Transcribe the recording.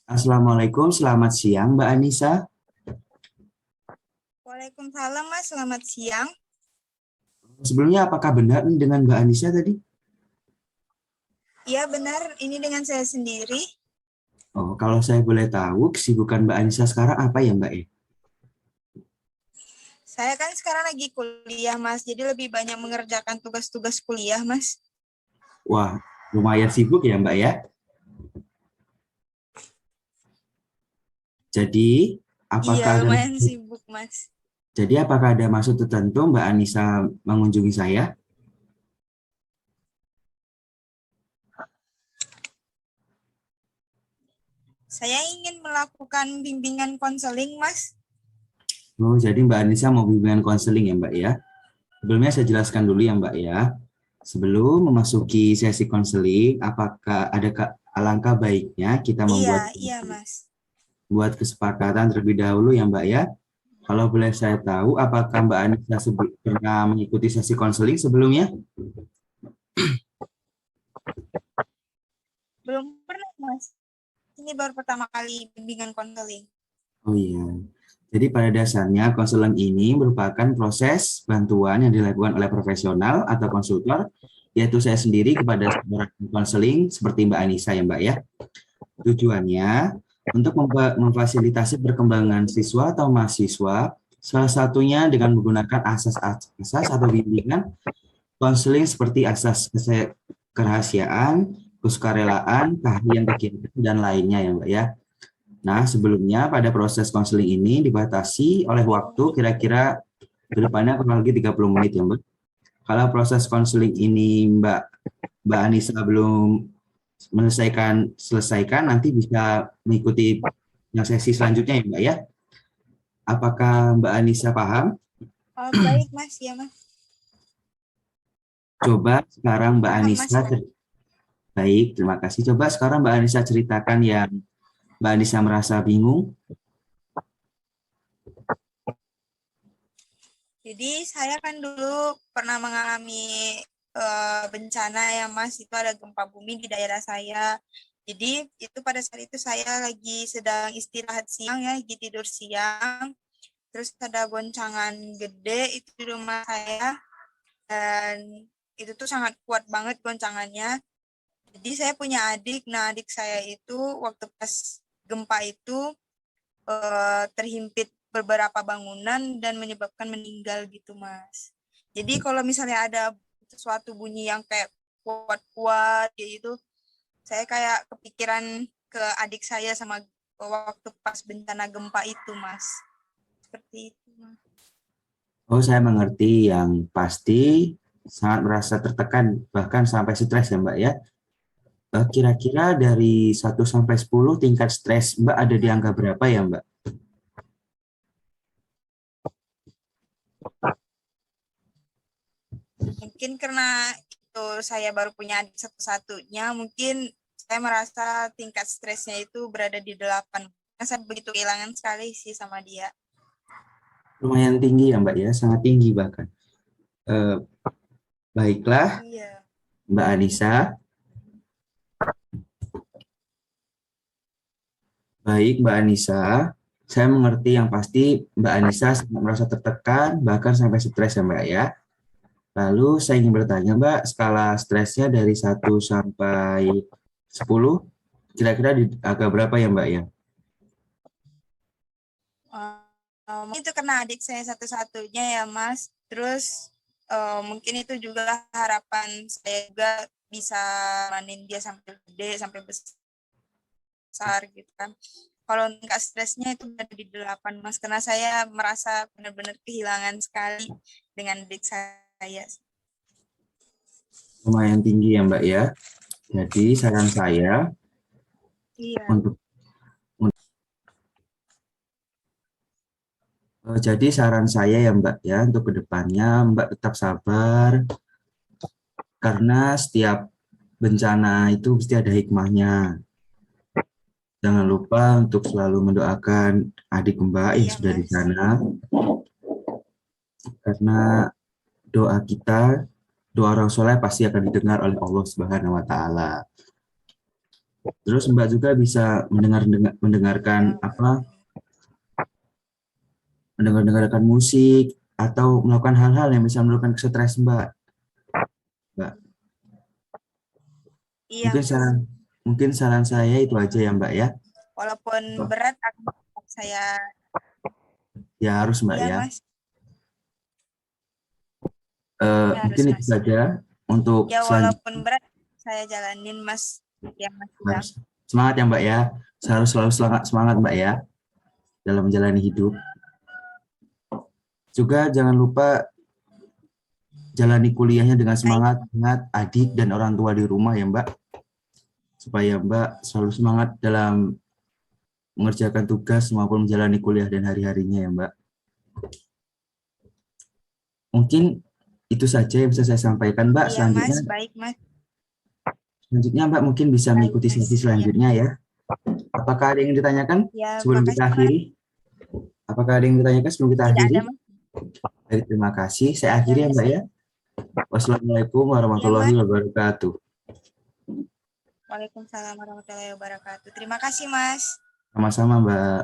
Assalamualaikum, selamat siang Mbak Anissa. Waalaikumsalam Mas, selamat siang. Sebelumnya apakah benar nih dengan Mbak Anissa tadi? Iya benar, ini dengan saya sendiri. Oh, kalau saya boleh tahu, kesibukan Mbak Anissa sekarang apa ya Mbak ya? Saya kan sekarang lagi kuliah Mas, jadi lebih banyak mengerjakan tugas-tugas kuliah Mas. Wah, lumayan sibuk ya Mbak ya. Jadi, Iya, apakah ada lumayan sibuk Mas. apakah ada maksud tertentu Mbak Anissa mengunjungi saya? Saya ingin melakukan bimbingan konseling Mas. Oh, jadi Mbak Anissa mau bimbingan konseling ya Mbak ya. Sebelumnya saya jelaskan dulu ya Mbak ya. Sebelum memasuki sesi konseling, apakah ada alangkah baiknya kita Iya, membuat iya Mas. kesepakatan terlebih dahulu ya Mbak ya. Kalau boleh saya tahu, apakah Mbak Anissa pernah mengikuti sesi konseling sebelumnya? Belum pernah Mas. Ini baru pertama kali bimbingan konseling. Oh iya. Jadi pada dasarnya konseling ini merupakan proses bantuan yang dilakukan oleh profesional atau konsultor, yaitu saya sendiri kepada seorang konseling seperti Mbak Anissa ya Mbak ya. Tujuannya untuk memfasilitasi perkembangan siswa atau mahasiswa, salah satunya dengan menggunakan asas-asas atau bimbingan konseling seperti asas kerahasiaan, kesukarelaan, keahlian kegiatan, dan lainnya ya Mbak ya. Nah, sebelumnya pada proses konseling ini dibatasi oleh waktu kira-kira ke depannya kurang lebih 30 menit ya Mbak. Kalau proses konseling ini Mbak Anissa belum selesaikan, nanti bisa mengikuti yang sesi selanjutnya ya Mbak ya. Apakah Mbak Anissa paham? Oh, baik Mas, ya Mas. Coba sekarang Mbak Paham Mas. Anissa, baik, terima kasih. Coba sekarang Mbak Anissa ceritakan yang Mbak Anissa merasa bingung. Jadi saya kan dulu pernah mengalami bencana ya Mas, itu ada gempa bumi di daerah saya. Jadi itu pada saat itu saya lagi sedang istirahat siang ya, lagi tidur siang. Terus ada goncangan gede itu di rumah saya dan itu tuh sangat kuat banget goncangannya. Jadi saya punya adik, nah adik saya itu waktu pas gempa itu terhimpit beberapa bangunan dan menyebabkan meninggal gitu Mas. Jadi kalau misalnya ada sesuatu bunyi yang kayak kuat-kuat gitu, saya kayak kepikiran ke adik saya sama waktu pas bencana gempa itu Mas. Seperti itu Mas. Oh, saya mengerti yang pasti sangat merasa tertekan, bahkan sampai stres ya Mbak ya. Kira-kira dari 1 sampai 10 tingkat stres Mbak ada di angka berapa ya Mbak? Mungkin karena itu saya baru punya adik satu-satunya, mungkin saya merasa tingkat stresnya itu berada di 8. Saya begitu kehilangan sekali sih sama dia. Lumayan tinggi ya Mbak ya, sangat tinggi bahkan. Eh, Baiklah Iya. Mbak Anissa. Baik Mbak Anissa, saya mengerti yang pasti Mbak Anissa sangat merasa tertekan, bahkan sampai stres ya Mbak ya. Lalu saya ingin bertanya Mbak, skala stresnya dari 1 sampai 10, kira-kira di angka berapa ya Mbak ya? Itu karena adik saya satu-satunya ya Mas. Terus mungkin itu juga harapan saya juga bisa manin dia sampai gede, sampai besar gitu kan. Kalau tingkat stresnya itu berada di 8 Mas, karena saya merasa benar-benar kehilangan sekali dengan adik saya. Lumayan tinggi ya Mbak ya. Jadi saran saya Iya. untuk jadi saran saya ya Mbak ya untuk kedepannya Mbak tetap sabar karena setiap bencana itu pasti ada hikmahnya. Jangan lupa untuk selalu mendoakan adik Mbak yang Iya sudah di Mas. sana karena doa kita, doa orang soleh pasti akan didengar oleh Allah Subhanahu wa taala. Terus Mbak juga bisa mendengarkan mendengarkan musik atau melakukan hal-hal yang bisa menurunkan stres Mbak. Mbak, Iya, mungkin Mas. saran saya itu aja ya Mbak ya. Walaupun berat, akan tetap saya, Ya harus Mbak iya, ya. Mas. Ya Mungkin harus, itu Mas. saja untuk Ya walaupun selanjutnya. berat, saya jalanin, Mas. Ya, Mas bilang. Harus semangat ya Mbak ya. Saya harus selalu semangat, semangat Mbak ya dalam menjalani hidup. Juga jangan lupa jalani kuliahnya dengan Baik, semangat, ingat adik dan orang tua di rumah ya Mbak, supaya Mbak selalu semangat dalam mengerjakan tugas maupun menjalani kuliah dan hari-harinya ya Mbak. Mungkin itu saja yang bisa saya sampaikan Mbak. iya, Mas. Selanjutnya, Baik, Mas. Mbak mungkin bisa Baik, mengikuti Mas. sesi Iya. selanjutnya ya. Apakah ada yang ditanyakan Ya, sebelum kita makasih, Mas. akhiri? Apakah ada yang ditanyakan sebelum kita Tidak akhiri? ada, Mas. Baik, terima kasih. Saya Ya, akhiri ya Mas. Mbak ya. Wassalamualaikum Iya, warahmatullahi Mas. wabarakatuh. Waalaikumsalam warahmatullahi wabarakatuh. Terima kasih, Mas. Sama-sama Mbak.